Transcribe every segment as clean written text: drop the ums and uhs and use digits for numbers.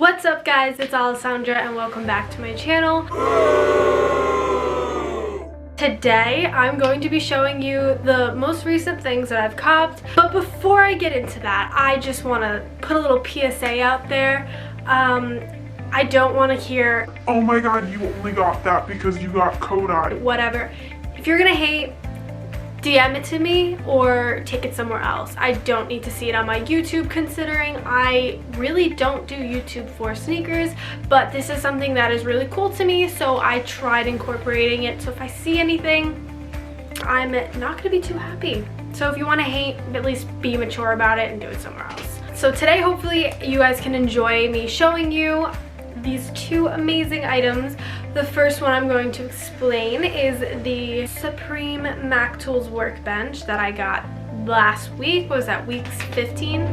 What's up guys, it's Alessandra and welcome back to my channel. Today I'm going to be showing you the most recent things that I've copped, but before I get into that, I just want to put a little PSA out there. I don't want to hear, oh my god, you only got that because you got Kodai. Whatever. If you're gonna hate, DM it to me or take it somewhere else. I don't need to see it on my YouTube, considering I really don't do YouTube for sneakers, but this is something that is really cool to me, so I tried incorporating it. So if I see anything, I'm not gonna be too happy. So if you want to hate, at least be mature about it and do it somewhere else. So today, hopefully you guys can enjoy me showing you these two amazing items. The first one I'm going to explain is the Supreme Mac Tools Workbench that I got last week. What was that, week 15?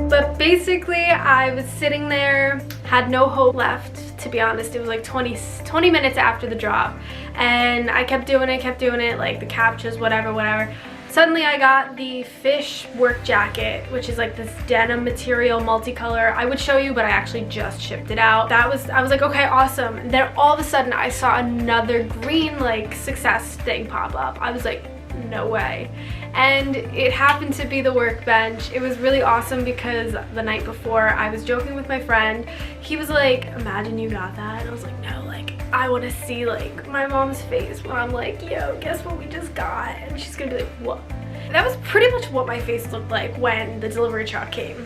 But basically, I was sitting there, had no hope left. To be honest, it was like 20 minutes after the drop, and I kept doing it, like the captchas, whatever. Suddenly I got the fish work jacket, which is like this denim material, multicolor. I would show you, but I actually just shipped it out. I was like, okay, awesome. And then all of a sudden I saw another green like success thing pop up. I was like, no way. And it happened to be the Workbench. It was really awesome because the night before I was joking with my friend. He was like, imagine you got that. And I was like, no, like I want to see like my mom's face when I'm like, yo, guess what we just got? And she's gonna be like, what? That was pretty much what my face looked like when the delivery truck came.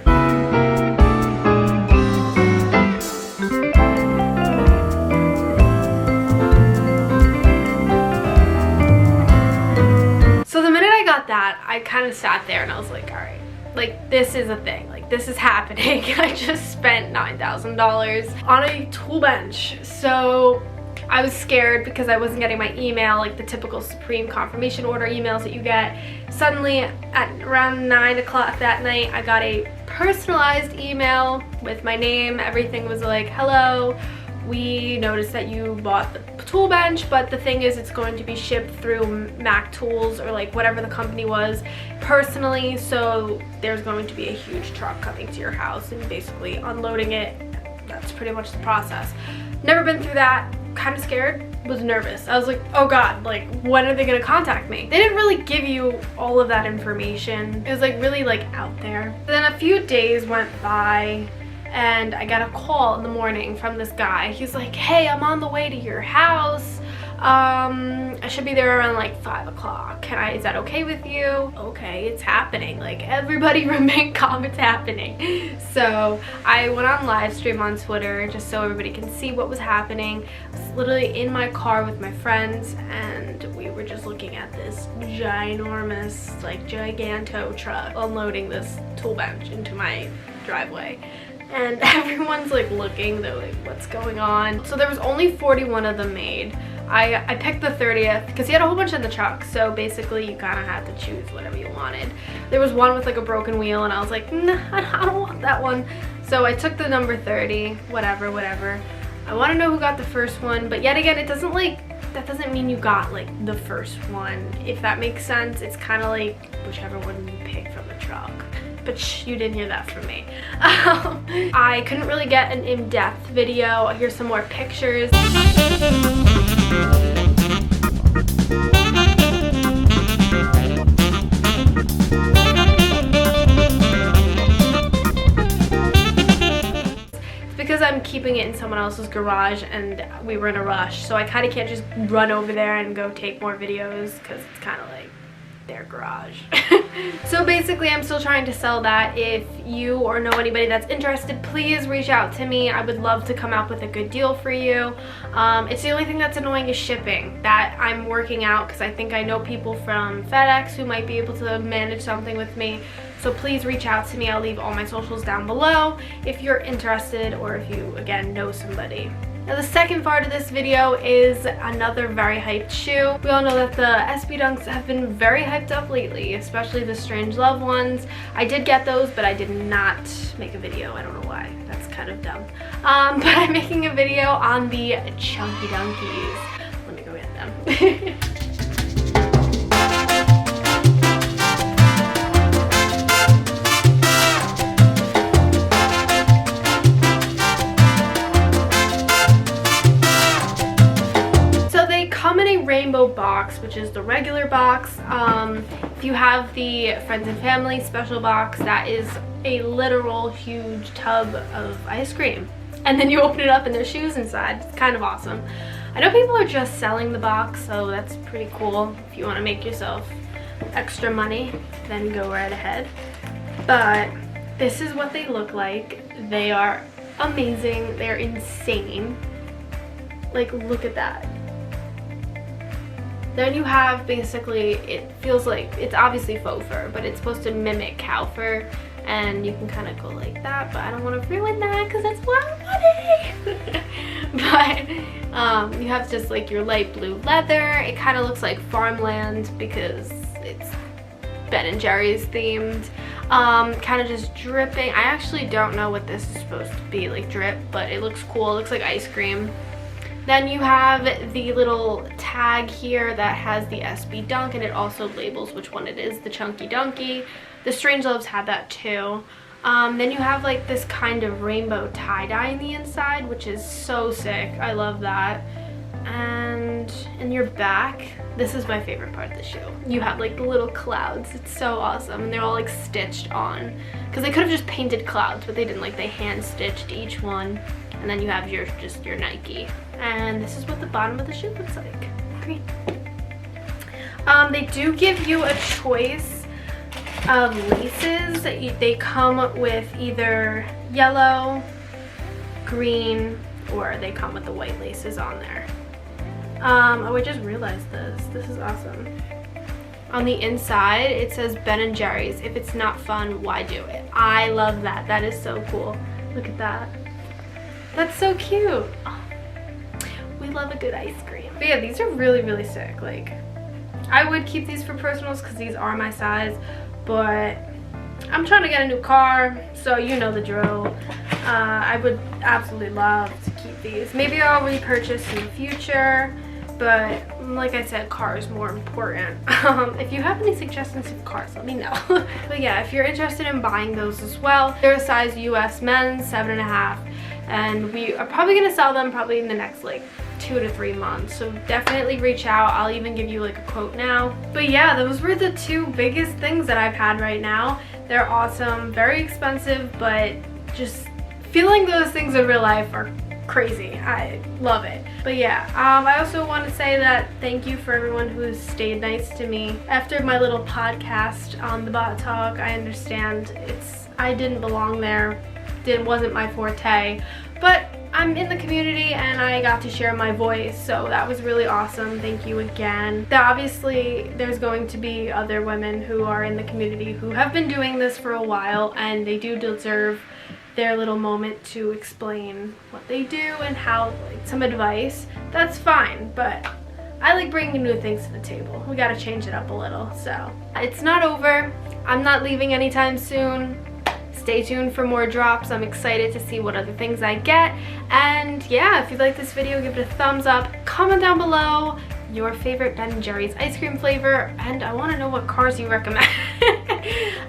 That I kind of sat there and I was like, all right, like this is a thing, like this is happening. I just spent $9,000 on a tool bench, so I was scared because I wasn't getting my email, like the typical Supreme confirmation order emails that you get. Suddenly at around 9 o'clock that night, I got a personalized email with my name. Everything was like, hello, we noticed that you bought the tool bench, but the thing is it's going to be shipped through Mac Tools or like whatever the company was personally, so there's going to be a huge truck coming to your house and basically unloading it. That's pretty much the process. Never been through that, kind of scared, was nervous. I was like, oh god, like when are they gonna contact me? They didn't really give you all of that information. It was like really like out there. Then a few days went by and I got a call in the morning from this guy. He's like, hey, I'm on the way to your house. I should be there around like 5 o'clock. Is that okay with you? Okay, it's happening. Like everybody remain calm, it's happening. So I went on live stream on Twitter just so everybody can see what was happening. I was literally in my car with my friends and we were just looking at this ginormous, like giganto truck unloading this tool bench into my driveway. And everyone's like looking, they're like, what's going on? So there was only 41 of them made. I picked the 30th because he had a whole bunch in the truck, so basically you kind of had to choose whatever you wanted. There was one with like a broken wheel and I was like, nah, I don't want that one. So I took the number 30, whatever. I want to know who got the first one, but yet again, that doesn't mean you got like the first one, if that makes sense. It's kind of like whichever one you pick from the truck. But shh, you didn't hear that from me. I couldn't really get an in-depth video. Here's some more pictures. It's because I'm keeping it in someone else's garage and we were in a rush, so I kind of can't just run over there and go take more videos because it's kind of like their garage. So basically I'm still trying to sell that. If you or know anybody that's interested, please reach out to me. I would love to come up with a good deal for you. It's the only thing that's annoying is shipping. That I'm working out because I think I know people from FedEx who might be able to manage something with me. So please reach out to me. I'll leave all my socials down below if you're interested or if you, again, know somebody. Now the second part of this video is another very hyped shoe. We all know that the SB Dunks have been very hyped up lately, especially the Strange Love ones. I did get those, but I did not make a video. I don't know why. That's kind of dumb. But I'm making a video on the Chunky Dunkies. Let me go get them. Rainbow box, which is the regular box. If you have the friends and family special box, that is a literal huge tub of ice cream, and then you open it up and there's shoes inside. It's kind of awesome. I know people are just selling the box, so that's pretty cool. If you want to make yourself extra money, then go right ahead. But this is what they look like. They are amazing. They're insane. Like, look at that. Then you have, basically, it feels like, it's obviously faux fur, but it's supposed to mimic cow fur, and you can kind of go like that, but I don't want to ruin that because that's what I wanted. But you have just like your light blue leather. It kind of looks like farmland because it's Ben & Jerry's themed. Kind of just dripping. I actually don't know what this is supposed to be, like drip, but it looks cool. It looks like ice cream. Then you have the little tag here that has the SB Dunk, and it also labels which one it is, the Chunky Dunky. The Strange Loves had that too. Then you have like this kind of rainbow tie-dye in the inside, which is so sick. I love that. And in your back, this is my favorite part of the shoe. You have like the little clouds. It's so awesome, and they're all like stitched on. Because they could have just painted clouds, but they didn't. Like, they hand stitched each one. And then you have your Nike. And this is what the bottom of the shoe looks like. Green. They do give you a choice of laces. They come with either yellow, green, or they come with the white laces on there. Oh, I just realized this. This is awesome. On the inside, it says Ben & Jerry's. If it's not fun, why do it? I love that. That is so cool. Look at that. That's so cute. Oh, we love a good ice cream. But yeah, these are really, really sick. Like, I would keep these for personals because these are my size, but I'm trying to get a new car, so you know the drill. I would absolutely love to keep these. Maybe I'll repurchase in the future, but like I said, car is more important. If you have any suggestions of cars, let me know. But yeah, if you're interested in buying those as well, they're a size US men's, 7.5. And we are probably going to sell them probably in the next like 2 to 3 months, so definitely reach out. I'll even give you like a quote now. But yeah, those were the two biggest things that I've had right now. They're awesome, very expensive, but just feeling those things in real life are crazy. I love it. But yeah, I also want to say that thank you for everyone who's stayed nice to me after my little podcast on the Bot Talk. I understand I didn't belong there. It wasn't my forte, but I'm in the community and I got to share my voice, so that was really awesome. Thank you again. Obviously, there's going to be other women who are in the community who have been doing this for a while, and they do deserve their little moment to explain what they do and how, like, some advice. That's fine, but I like bringing new things to the table. We gotta change it up a little. So it's not over. I'm not leaving anytime soon. Stay tuned for more drops. I'm excited to see what other things I get. And yeah, if you like this video, give it a thumbs up. Comment down below your favorite Ben & Jerry's ice cream flavor, and I want to know what cars you recommend.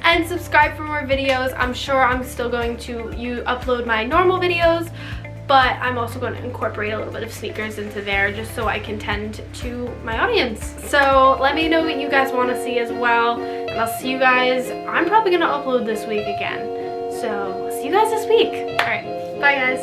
And subscribe for more videos. I'm sure I'm still going to upload my normal videos, but I'm also going to incorporate a little bit of sneakers into there just so I can tend to my audience. So let me know what you guys want to see as well, and I'll see you guys. I'm probably going to upload this week again. So see you guys this week. All right, bye guys.